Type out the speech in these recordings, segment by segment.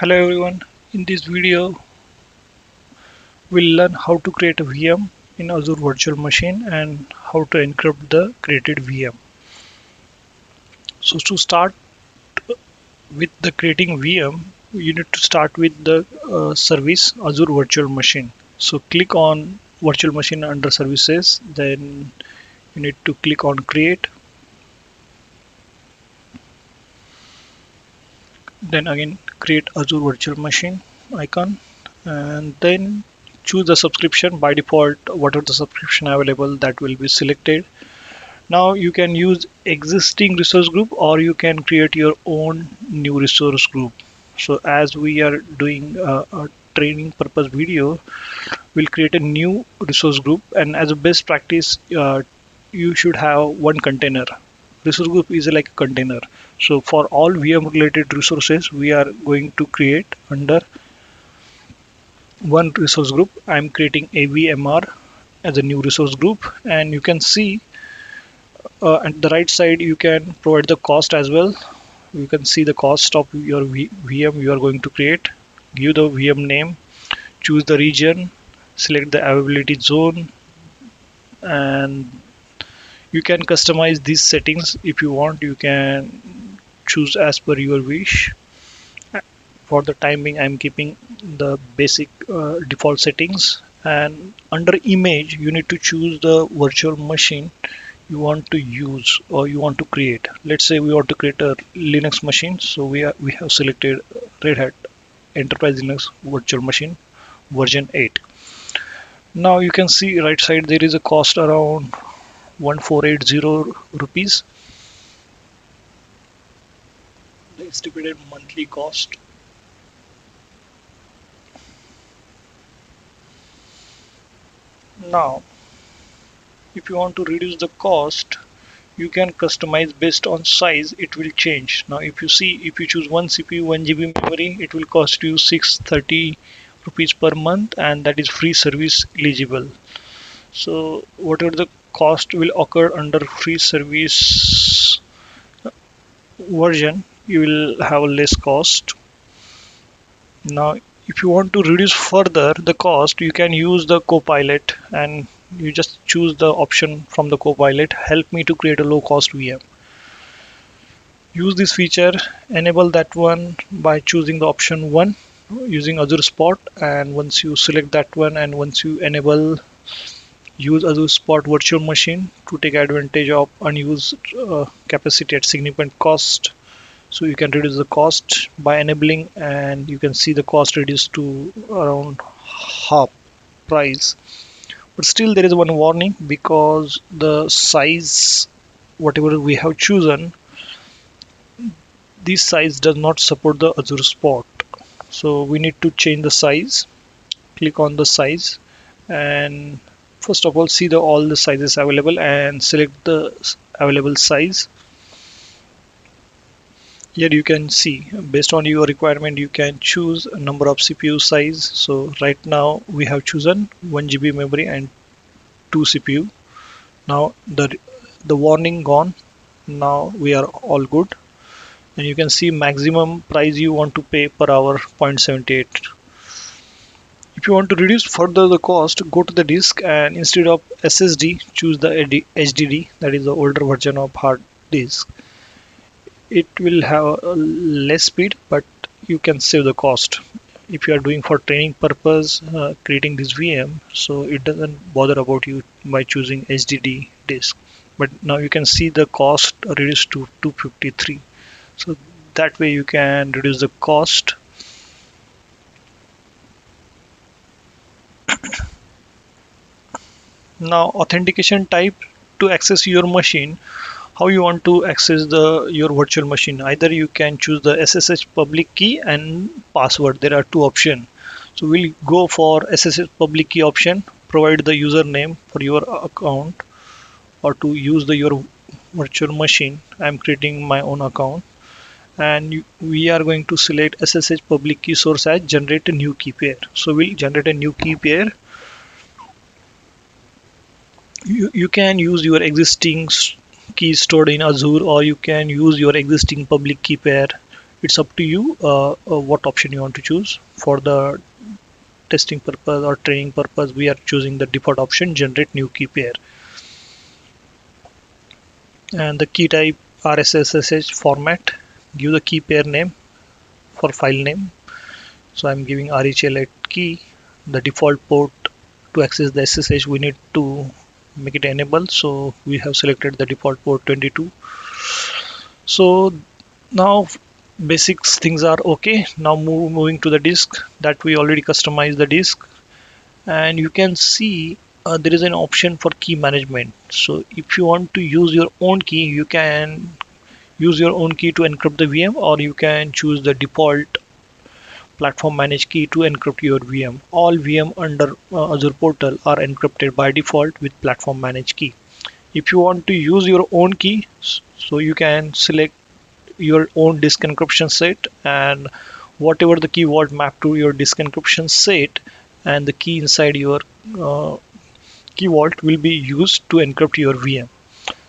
Hello everyone. In this video, we'll learn how to create a VM in Azure Virtual Machine and how to encrypt the created VM. So to start with the creating VM, you need to start with the service Azure Virtual Machine. So click on Virtual Machine under Services, then you need to click on Create, then again create Azure Virtual Machine icon, and then choose the subscription. By default, whatever the subscription available, that will be selected. Now you can use existing resource group or you can create your own new resource group. So as we are doing a training purpose video, we'll create a new resource group, and as a best practice, you should have one container. Resource group is like a container. So for all VM related resources, we are going to create under one resource group. I'm creating AVMR as a new resource group, and you can see at the right side you can provide the cost as well. You can see the cost of your VM you are going to create. Give the VM name, choose the region, select the availability zone, and you can customize these settings if you want. You can choose as per your wish. For the time being, I'm keeping the basic default settings, and under image you need to choose the virtual machine you want to use or you want to create. Let's say we want to create a Linux machine, so we have selected Red Hat Enterprise Linux Virtual Machine version 8. Now you can see right side there is a cost around 1480 rupees, the estimated monthly cost. Now if you want to reduce the cost, you can customize based on size. It will change. Now if you see, if you choose one CPU 1 GB memory, it will cost you 630 rupees per month, and that is free service eligible. So whatever the cost will occur under free service version, you will have a less cost. Now if you want to reduce further the cost, you can use the Copilot, and you just choose the option from the Copilot, help me to create a low cost VM. Use this feature, enable that one by choosing the option 1 using Azure Spot, and once you select that one and once you enable use Azure Spot virtual machine to take advantage of unused capacity at significant cost. So you can reduce the cost by enabling, and you can see the cost reduced to around half price. But still there is one warning, because the size whatever we have chosen, this size does not support the Azure Spot. So we need to change the size. Click on the size, and first of all see the all the sizes available and select the available size. Here you can see based on your requirement you can choose a number of CPU size. So right now we have chosen 1 GB memory and 2 CPU. Now the warning gone. Now we are all good, and you can see maximum price you want to pay per hour 0.78. If you want to reduce further the cost, go to the disk, and instead of SSD choose the HDD, that is the older version of hard disk. It will have a less speed, but you can save the cost if you are doing for training purpose, creating this VM, so it doesn't bother about you by choosing HDD disk. But now you can see the cost reduced to 253. So that way you can reduce the cost. Now authentication type to access your machine. How you want to access your virtual machine? Either you can choose the SSH public key and password. There are two options. So we'll go for SSH public key option. Provide the username for your account or to use your virtual machine. I'm creating my own account, and we are going to select SSH public key source as generate a new key pair. So we'll generate a new key pair. You can use your existing key stored in Azure, or you can use your existing public key pair it's up to you what option you want to choose. For the testing purpose or training purpose, we are choosing the default option, generate new key pair. And the key type RSSH format, give the key pair name for file name. So I'm giving RHEL8 key. The default port to access the SSH, we need to make it enable. So we have selected the default port 22. So now basics things are okay. Now moving to the disk, that we already customized the disk, and you can see there is an option for key management. So if you want to use your own key, you can use your own key to encrypt the VM, or you can choose the default platform managed key to encrypt your VM. All VM under Azure portal are encrypted by default with platform managed key. If you want to use your own key, so you can select your own disk encryption set, and whatever the key vault map to your disk encryption set, and the key inside your uh, key vault will be used to encrypt your VM.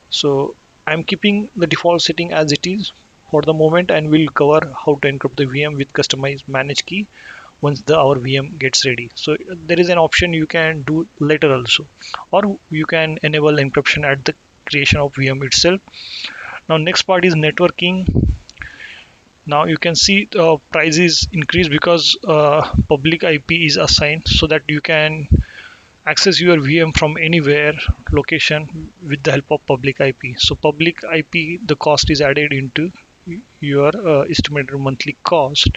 So I'm keeping the default setting as it is for the moment, and we'll cover how to encrypt the VM with customized managed key once our VM gets ready. So there is an option you can do later also, or you can enable encryption at the creation of VM itself. Now next part is networking. Now you can see prices increase because public IP is assigned, so that you can access your VM from anywhere location with the help of public IP. So public IP, the cost is added into your estimated monthly cost.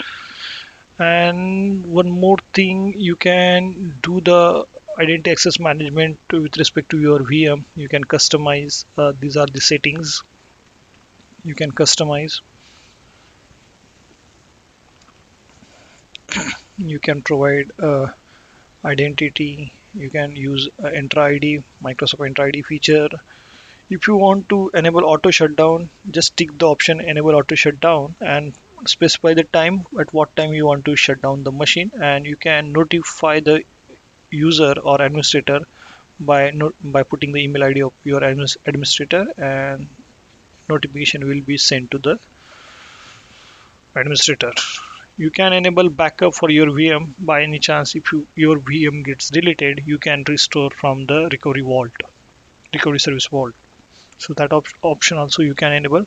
And one more thing, you can do the identity access management with respect to your VM. You can customize. These are the settings you can customize. You can provide identity. You can use Entra ID, Microsoft Entra ID feature. If you want to enable auto shutdown, just tick the option enable auto shutdown and specify the time, at what time you want to shut down the machine, and you can notify the user or administrator by putting the email ID of your administrator, and notification will be sent to the administrator. You can enable backup for your VM. By any chance, if your VM gets deleted, you can restore from the recovery service vault. So that option also you can enable.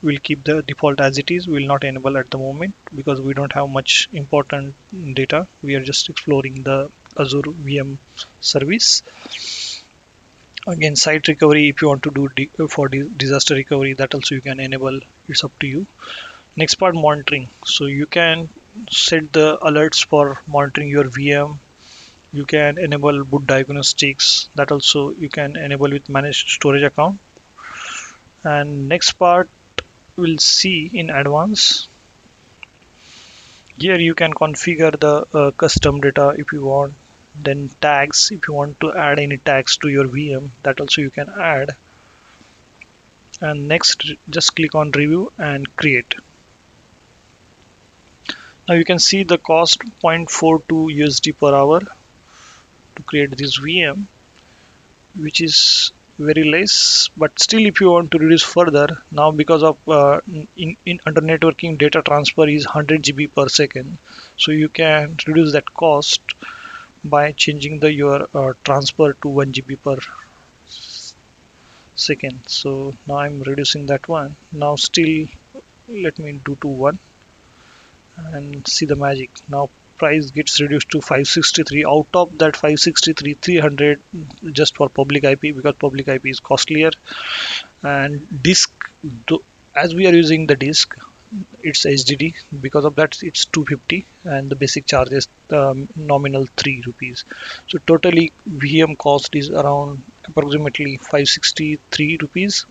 We'll keep the default as it is. We'll not enable at the moment because we don't have much important data. We are just exploring the Azure VM service. Again, site recovery, if you want to do for disaster recovery, that also you can enable. It's up to you. Next part, monitoring. So you can set the alerts for monitoring your VM. You can enable boot diagnostics. That also you can enable with managed storage account. And next part we'll see in advance. Here you can configure the custom data if you want. Then tags, if you want to add any tags to your VM, that also you can add. And next, just click on review and create. Now you can see the cost 0.42 USD per hour to create this VM, which is very less. But still, if you want to reduce further, now because of in under networking, data transfer is 100 GB per second, so you can reduce that cost by changing the your transfer to 1 GB per second. So now I'm reducing that one. Now still, let me do to 1 and see the magic. Now price gets reduced to 563. Out of that 563, 300 just for public IP, because public IP is costlier. And disk, as we are using the disk, it's HDD, because of that it's 250, and the basic charge is nominal 3 rupees. So totally VM cost is around approximately 563 rupees.